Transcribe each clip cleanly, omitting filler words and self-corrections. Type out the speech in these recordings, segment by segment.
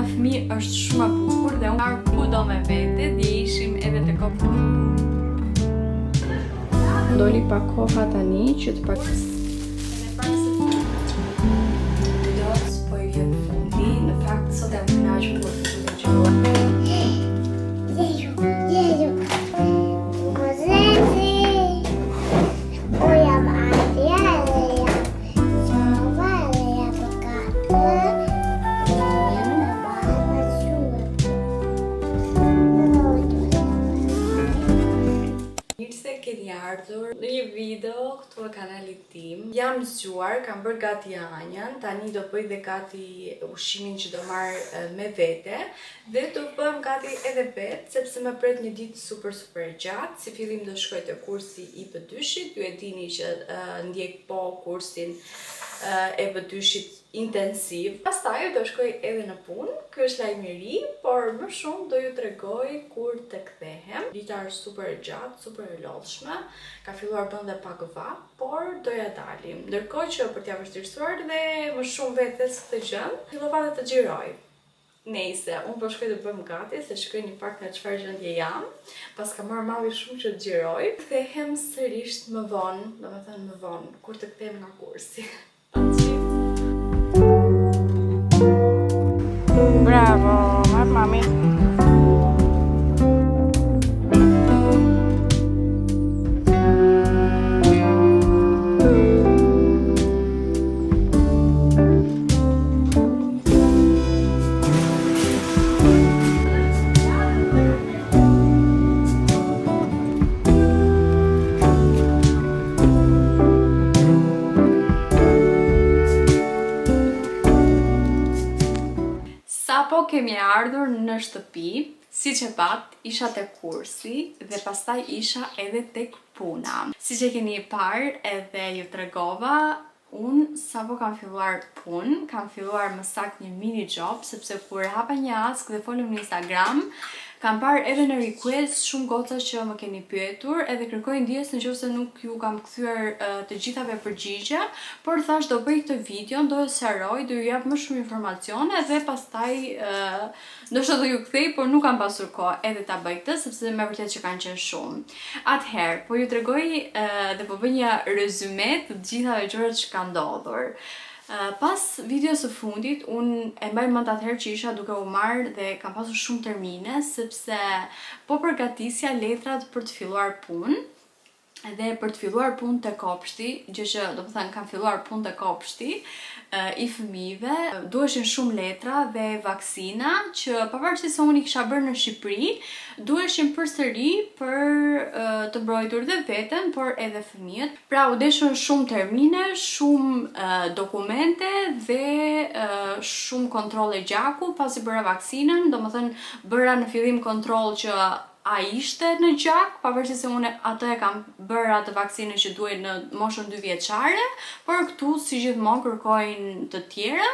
me fëmijë është shumë e bukur dhe unë kudo me vete, dje ishim edhe të kopë. Doli pa koha tani që të pak... Videos po i vjen fundi, në fakt sot jam kënaqur për të dëgjuar. Në një video këtu e kanalit tim jam zgjuar, kam bërë gati anjën, tani do bëj dhe gati ushqimin që do marr me vete dhe do bëm gati edhe vetë sepse më pret një ditë super gjatë. Si fillim do shkoj te kursi i B2-shit, ju e dini që ndjek po kursin e B2-shit intensiv. Pastaj do shkoj edhe në punë, kjo është lajm i ri, por më shumë do ju tregoj kur të kthehem. Dita është super e gjatë, super e lodhshme, ka filluar bën dhe pak vap, por do ja dalim. Ndërkohë që për t'ja vështirësuar dhe më shumë vetes këtë gjë, fillova dhe të xhiroj. Nejse, unë po shkoj të bëm gati, se shkoj një pak në çfarë gjendje jam, pas ka marrë malli shumë që të xhiroj. Kthehem sërish më vonë, domethënë më vonë, kur të kthehem nga kursi. Bravo, mami. Sapo kemi ardhur në shtëpi, siç e pat, isha tek kursi dhe pastaj isha edhe tek puna. Siç e keni parë edhe ju tregova, unë sapo kam filluar punë, kam filluar më saktë një mini job, sepse kur hapa një ask dhe folëm në Instagram, kam parë edhe në request shumë goca që më keni pyetur, edhe kërkoj ndjes nëse nuk ju kam kthyer të gjithave përgjigje, por thash do bëj këtë video, do e sqaroj, do ju jap më shumë informacione dhe pastaj ndoshta do ju kthej, por nuk kam pasur kohë edhe ta bëj këtë sepse me vërtet që kanë qenë shumë. Atëherë, po ju tregoj dhe po bëj një rezume të gjitha gjërat që kanë ndodhur. Pas videos së fundit, unë e mbaj mend atëherë që isha duke u marrë dhe kam pasur shumë termine, sepse po përgatisja letrat për të filluar punë, dhe për të filluar punë te kopshti, gjë që do të thënë kam filluar punë te kopshti i fëmijëve, duheshin shumë letra dhe vaksina që pavarësisht se unë i kisha bërë në Shqipëri, duheshin përsëri për të mbrojtur dhe veten, por edhe fëmijët. Pra u deshën shumë termine, shumë dokumente dhe shumë kontrolle gjaku pasi bëra vaksinën, domethënë bëra në fillim kontroll që a ishte në gjak, pavarësisht se unë atë e kam bërë atë vaksinën që duhet në moshën 2 vjeçare, por këtu si gjithmonë kërkojnë të tjera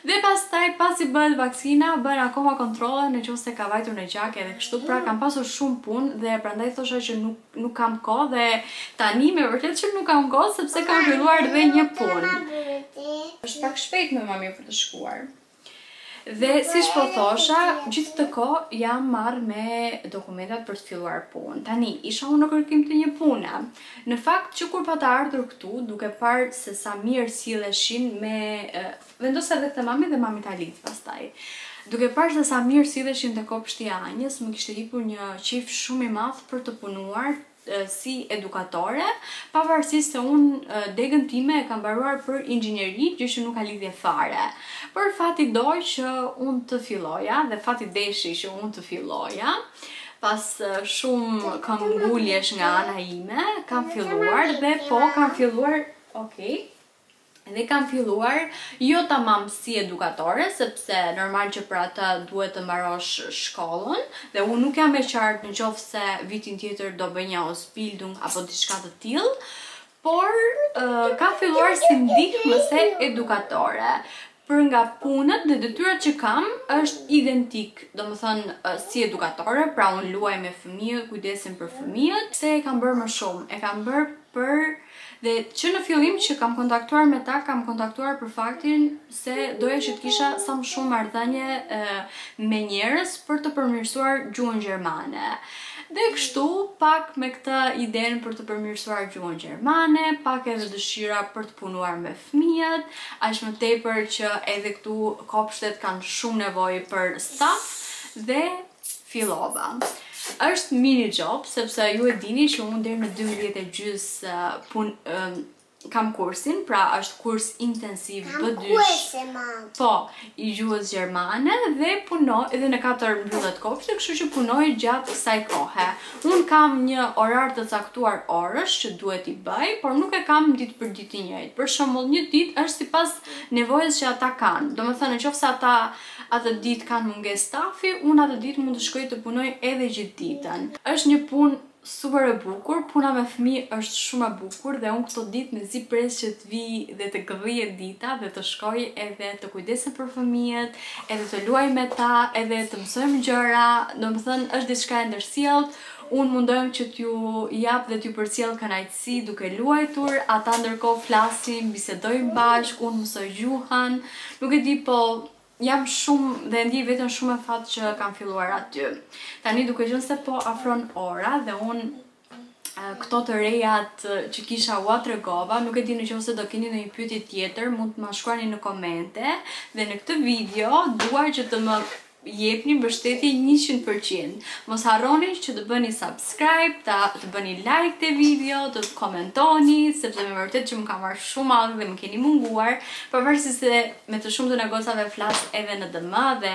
dhe pastaj pasi bëhet vaksina, bëhen akoma kontrolle nëse ka vajtur në gjak edhe kështu, pra kam pasur shumë punë dhe prandaj thosha që nuk kam kohë dhe tani me vërtet që nuk kam kohë sepse kam filluar dhe një punë. Është pak shpejt me mami për të shkuar. Dhe siç po thosha, gjithë këtë kohë jam marrë me dokumentat për të filluar punë. Tani, isha unë në kërkim të një pune. Në fakt që kur pa të ardhur këtu, duke parë se sa mirë silleshin me vendosa edhe te mami dhe mami Talit pastaj. Duke parë se sa mirë silleshin te kopshti i Anjës, më kishte ikur një qejf shumë i madh për të punuar si edukatore, pavarësisht se unë degën time e kam mbaruar për inxhinieri, gjë që nuk ka lidhje fare. Por fati doj që unë të filloja dhe fati deshi që unë të filloja. Pas shumë këmbguljesh nga ana ime, kam filluar dhe po kam filluar, dhe kam filluar jo tamam si edukatore, sepse normal që për ata duhet të mbarosh shkollën dhe unë nuk jam e qartë nëse vitin tjetër do bëj një Ausbildung apo diçka të tillë, por kam filluar si ndihmëse edukatore. Për nga punët dhe detyrat që kam është identik, domethënë si edukatore, pra unë luaj me fëmijët, kujdesim për fëmijët, se e kam bërë më shumë, e kam bërë për Dhe që në fillim që kam kontaktuar me ta, kam kontaktuar për faktin se doja që të kisha sa më shumë marrëdhënie me njerëz për të përmirësuar gjuhën gjermane. Dhe kështu, pak me këtë idenë për të përmirësuar gjuhën gjermane, pak edhe dëshira për të punuar me fëmijët, aq më tepër që edhe këtu kopshtet kanë shumë nevojë për staf dhe fillova. Është mini job, sepse ju e dini që unë deri në 12:30 kam kursin, pra është kurs intensiv B2 i gjuhës gjermane dhe punoj edhe në 4 mbyllet kopshte, kështu që punoj gjatë kësaj kohe. Unë kam një orar të caktuar orësh që duhet i bëj, por nuk e kam ditë për ditë të njëjtë. Për shembull, një ditë është sipas nevojës që ata kanë. Domethënë, nëse ata atë ditë kanë mungesë stafi, unë atë ditë mund të shkoj të punoj edhe gjithë ditën. Është një punë super e bukur, puna me fëmijë është shumë e bukur dhe unë këto ditë mezi pres që të vi dhe të gëdhijet dita dhe të shkoj edhe të kujdesem për fëmijët, edhe të luaj me ta, edhe të mësojmë gjëra, domethënë është diçka e ndërsjellët. Unë mundohem që t'ju jap dhe t'ju përcjell kënaqësi duke luajtur, ata ndërkohë flasin, bisedojmë bashkë, unë mësoj gjuhën, nuk e di po jam shumë dhe ndjej veten shumë e fat që kam filluar aty. Tani duke qenë se po afron ora dhe unë këto të rejat që kisha ua tregova, nuk e di nëse do keni ndonjë pyetje tjetër, mund të ma shkruani në komente dhe në këtë video dua që të më jepni mbështetje 100%. Mos harroni që të bëni subscribe, të bëni like të video, të komentoni, sepse me vërtet që më ka marrë shumë madhe dhe më keni munguar, pavarësisht se me të shumtën e gocave flas edhe në DM dhe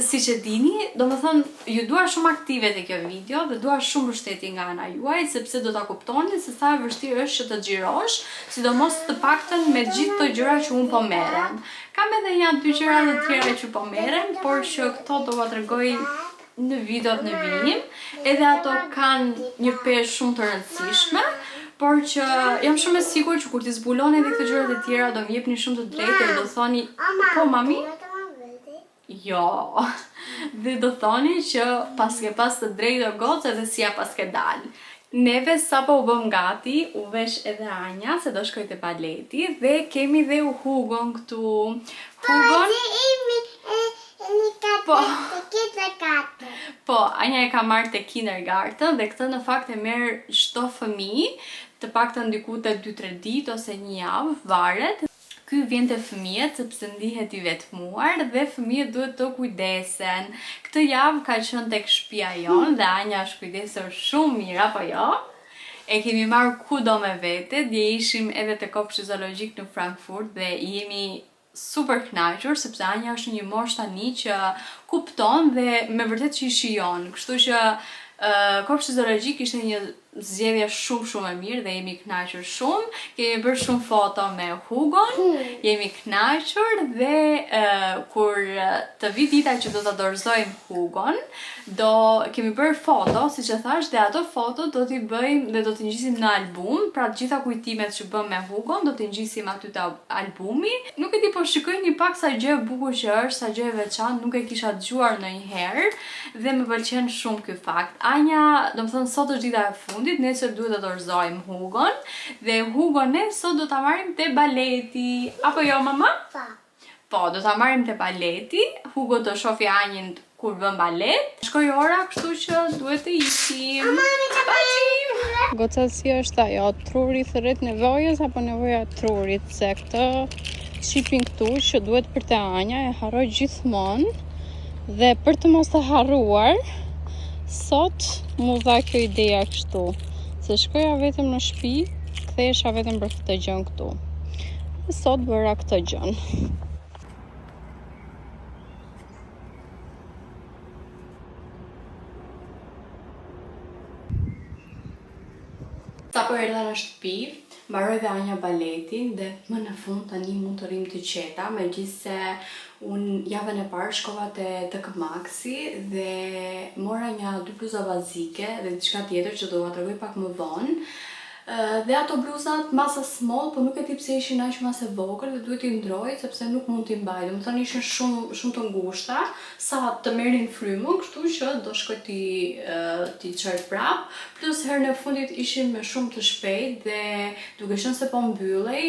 siç e dini, domethënë ju dua shumë aktive te kjo video dhe dua shumë mbështetje nga ana juaj, sepse do ta kuptoni se sa e vështirë është që të xhirosh, sidomos të paktën me gjithë këto gjëra që un po merrem. Kam edhe 1-2 gjëra të tjera që po merrem, por që këto do t'ua tregoj në videot në vijim, edhe ato kanë një peshë shumë të rëndësishme, por që jam shumë e sigurt që kur t'i zbuloni edhe këto gjërat e tjera do më jepni shumë të drejtë dhe do thoni, po mami, jo, dhe do thoni që paske pas të drejtë o gocë edhe si ja paske dalë. Neve sapo u bëm gati, u vesh edhe Anja se do shkoj te baleti dhe kemi dhe Hugon këtu. Hugon? Po, Anja e ka marrë te kindergarten dhe këtë në fakt e merr çdo fëmijë, të paktën diku te 2-3 ditë ose një javë, varet. Ky vjen te fëmijët sepse ndihet I vetmuar dhe fëmijët duhet të kujdesen. Këtë javë ka qenë tek shtëpia jon dhe Anja është kujdesur shumë mirë, apo jo? E kemi marrë kudo me vete, dje ishim edhe te kopshti zoologjik në Frankfurt dhe jemi super kënaqur sepse Anja është në një moshë tani që kupton dhe me vërtet që I shijon. Kështu që kopshti zoologjik ishte një zgjedhje shumë e mirë dhe jemi kënaqur shumë. Kemi bërë shumë foto me Hugon, jemi kënaqur dhe kur të vi dita që do ta dorëzojmë Hugon, kemi bërë foto, siç e thash, dhe ato foto do t'i bëjmë dhe do t'i ngjisim në album, pra të gjitha kujtimet që bëm me Hugon do t'i ngjisim aty te albumi. Nuk e di, po shikojini pak sa gjë e bukur që është, sa gjë e veçantë, nuk e kisha dëgjuar ndonjëherë dhe më pëlqen shumë ky fakt. Anja, domethënë sot është dita e fundit, nesër duhet të dorëzojmë Hugon dhe Hugon ne sot do ta marrim te baleti. Apo jo mama? Po, do ta marrim te baleti. Hugo do shohë Anjën kur bën balet. Shkoj ora, kështu që duhet të ikim. Goca si është ajo, truri thërret nevojës apo nevoja e trurit, se këtë shqipin këtu që duhet për te Anja e harroj gjithmonë dhe për të mos të harruar, sot mu dha kjo ideja kështu, se shkoja vetëm në shtëpi, kthehesha vetëm për këtë gjën këtu. Dhe sot bëra këtë gjën. Sa po erdha në shtëpi, mbaroi dhe Anja baletin dhe më në fund tani mund të rrim të qeta, megjithse unë javën e parë shkova te TK Maxi dhe mora një 2 bluza bazike dhe diçka tjetër që do t'ua tregoj pak më vonë. Dhe ato bluzat masa small, po nuk e di pse ishin aq mas e vogël dhe duhet i ndroj sepse nuk mund t'i mbaj. Domethënë ishin shumë të ngushta sa të merrin frymën, kështu që do shkoj ti çoj prap. Plus herën e fundit ishin me shumë të shpejt dhe duke qenë se po mbyllej,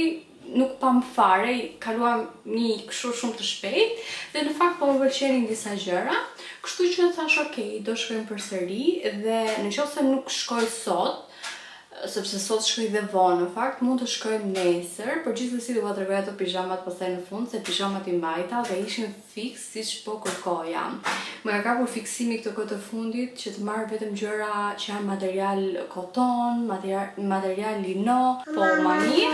nuk pam fare, kaluam një kështu shumë të shpejt dhe në fakt po më pëlqenin disa gjëra, kështu që thash okay, do shkojmë përsëri dhe nëse nuk shkoj sot, sepse sot shkoj dhe vonë në fakt, mund të shkojmë nesër, por gjithsesi do t'ua tregoj ato pijamat pastaj në fund, se pijamat i mbajta dhe ishin fiks siç po kërkoja. Më ka kapur fiksimi këtë kohë të fundit që të marr vetëm gjëra që janë material koton, material lino, po mami.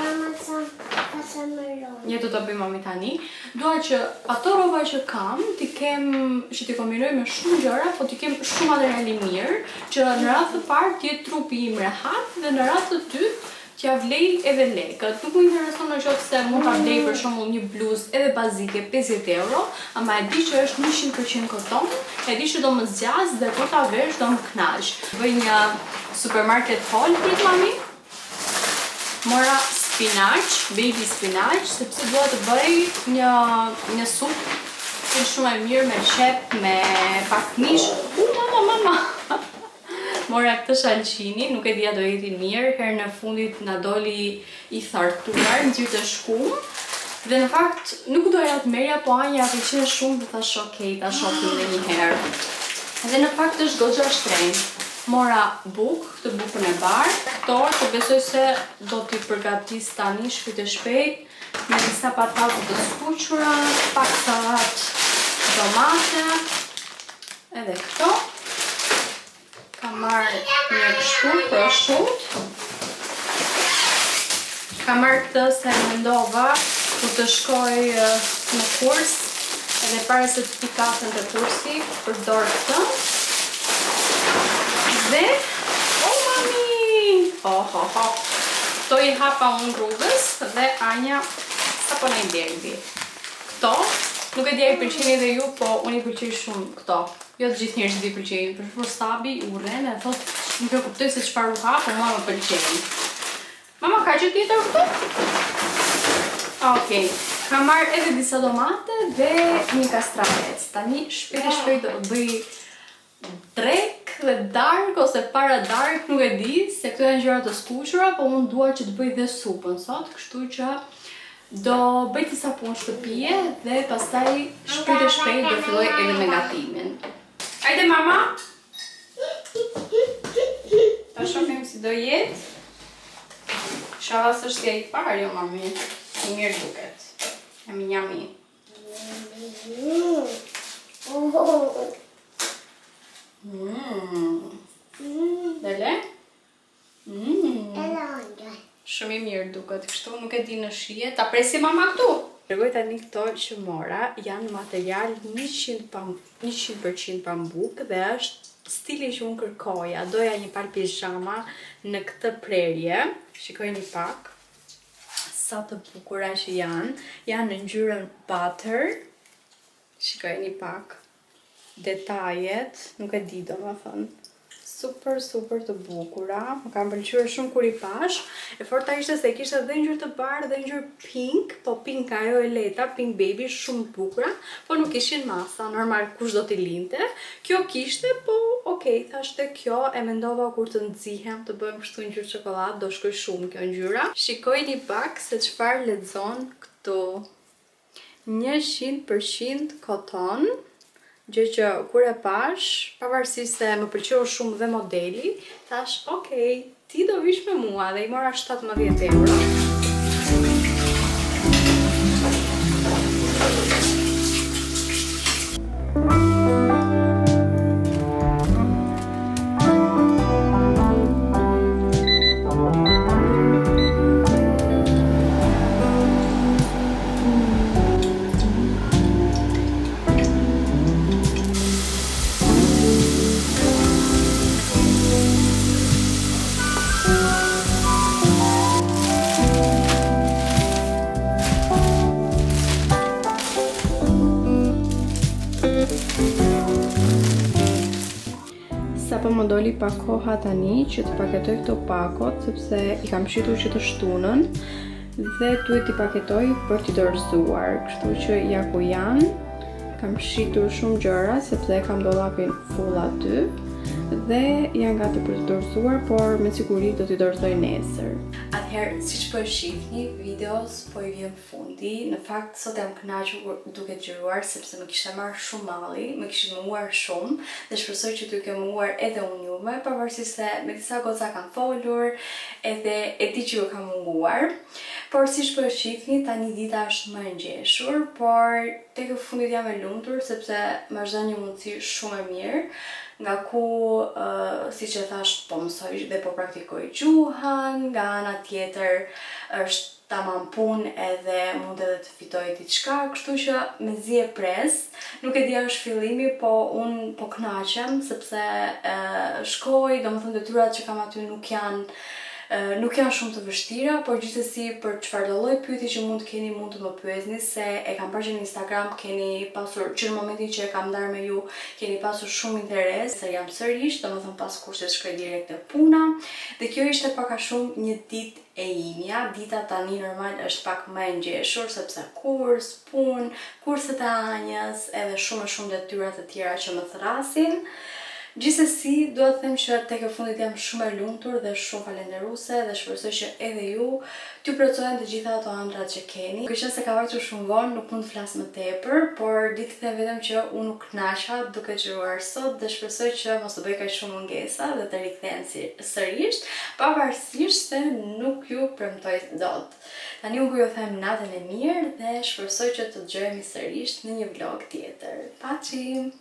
Një do të bëj mami tani. Dua që ato rroba që kam, që t'i kombinoj me shumë gjëra, po t'i kem shumë material i mirë, që në radhë të parë t'jetë trupi im rehat dhe në radhë të dytë t'ja vlej edhe lekët. Nuk më intereson në qoftë se mund ta blej për shembull një bluzë edhe bazike 50 euro, ama e di që është 100% koton, e di që do më zgjas dhe kur ta vesh do më kënaq. Bëj një supermarket haul për mami. Mora spinaq, baby spinaq, sepse dua të bëj një supë shumë e mirë me qep, me pak mish. Mama. Mora këtë shalqini, nuk e dija do jeti mirë, herën e fundit na doli i thartuar, ngjyrë të shkum. Dhe në fakt nuk doja të merja, po Anja pëlqen shumë dhe thash okay, ta shohim edhe një herë. Dhe në fakt është goxha shtrenjtë. Mora këtë bukën e bardhë. Këto që besoj se do t'i përgatis tani shpejt e shpejt, me disa patate të skuqura, pak sallat tomate, edhe këto. Kam marrë një kështu prosciutto. Kam marrë këtë se mendova kur të shkoj në kurs, edhe para se të pi kafen të kursi, përdor këtë. Dhe, mami! Këto i hapa unë rrugës dhe Anja sa po na i derbi. Këto, nuk e dija i pëlqejnë edhe ju, po unë i pëlqej shumë këto. Jo të gjithë njerëzit i pëlqejnë, për shembull Sabi urren e thotë nuk e kuptoj se çfarë u ha, po mua më pëlqejnë. Mama, ka gjë tjetër këtu? Okej, kam marrë edhe disa domate dhe një kastravec. Tani shpejt do bëj drek dhe dark ose para dark, nuk e di, se këto janë gjëra të skuqura, po unë dua që të bëj dhe supën sot, kështu që do bëj disa punë shtëpie dhe pastaj shpejt do filloj edhe me gatimin. Hajde mama! Ta shohim si do jetë. Shavas është ja i parë, jo mami. I mirë duket. Njami. Dele? Shumë i mirë duket, kështu nuk e di në shije. Ta presi mama këtu? Tregoj tani këto që mora, janë material 100% pambuk dhe është stili që unë kërkoja. Doja një par pijama në këtë prerje. Shikojni pak sa të bukura që janë në ngjyrën butter. Shikojni pak detajet, nuk e di domethënë. Super të bukura, më kam pëlqyer shumë kur i pash. E forta ishte se kishte dhe ngjyrë të bardhë dhe ngjyrë pink, po pink ajo e leta, pink baby, shumë bukura, po nuk ishin masa, normal kush do t'i linte. Kjo kishte, po okay, thashte kjo e mendova kur të nxihem të bëjmë kështu ngjyrë çokoladë, do shkoj shumë kjo ngjyra. Shikojni pak se çfarë lexon këtu. 100% koton. Gjë që kur e pash, pavarësisht se më pëlqeu shumë dhe modeli, thash, okay, ti do vish me mua dhe i mora 17 euro. po më doli pak koha tani që të paketoj këto pakot, sepse i kam shitur që të shtunën dhe duhet t'i paketoj për t'i dorëzuar, kështu që ja ku janë. Kam shitur shumë gjëra sepse kam dollapin full aty dhe janë gati për të dorëzuar, por me siguri do t'i dorëzoj nesër. Atëherë, siç po e shihni, videos po i vjen fundi. Në fakt, sot jam kënaqur duke xhiruar sepse më kishte marrë shumë malli, më kishte mëuar shumë dhe shpresoj që t'ju ke mëuar edhe unë juve, pavarësisht se me disa goca kanë folur, edhe e di që ju ka munguar. Por siç po e shihni, tani dita është më e ngjeshur, por tek e fundit jam e lumtur sepse më është dhënë një mundësi shumë e mirë, nga ku, siç e thash, po mësoj dhe po praktikoj gjuhën, nga ana tjetër është tamam punë edhe mund edhe të fitoj diçka, kështu që mezi e pres. Nuk e di a është fillimi, po unë po kënaqem sepse shkoj, domethënë detyrat që kam aty nuk janë shumë të vështira, por gjithsesi për çfarëdo lloj pyetje që mund të keni mund të më pyesni, se e kam parë që në Instagram keni pasur, që në momentin që e kam ndarë me ju, keni pasur shumë interes se jam sërish, domethënë pas kursit shkoj direkt te puna, dhe kjo ishte pak a shumë një ditë e imja. Dita tani normal është pak më e ngjeshur sepse kurs, punë, kurset e anjës, edhe shumë detyra të tjera që më thrasin. Gjithsesi, dua të them që tek e fundit jam shumë e lumtur dhe shumë falenderuese dhe shpresoj që edhe ju t'ju plotësojnë të gjitha ato ëndrat që keni. Duke qenë se ka vajtur shumë vonë, nuk mund të flas më tepër, por di të them vetëm që unë nuk kënaqa duke xhiruar sot dhe shpresoj që mos të bëj kaq shumë mungesa dhe të rikthehen sërish, pavarësisht se nuk ju premtoj dot. Tani unë ju them natën e mirë dhe shpresoj që të dëgjohemi sërish në një vlog tjetër. Paçim!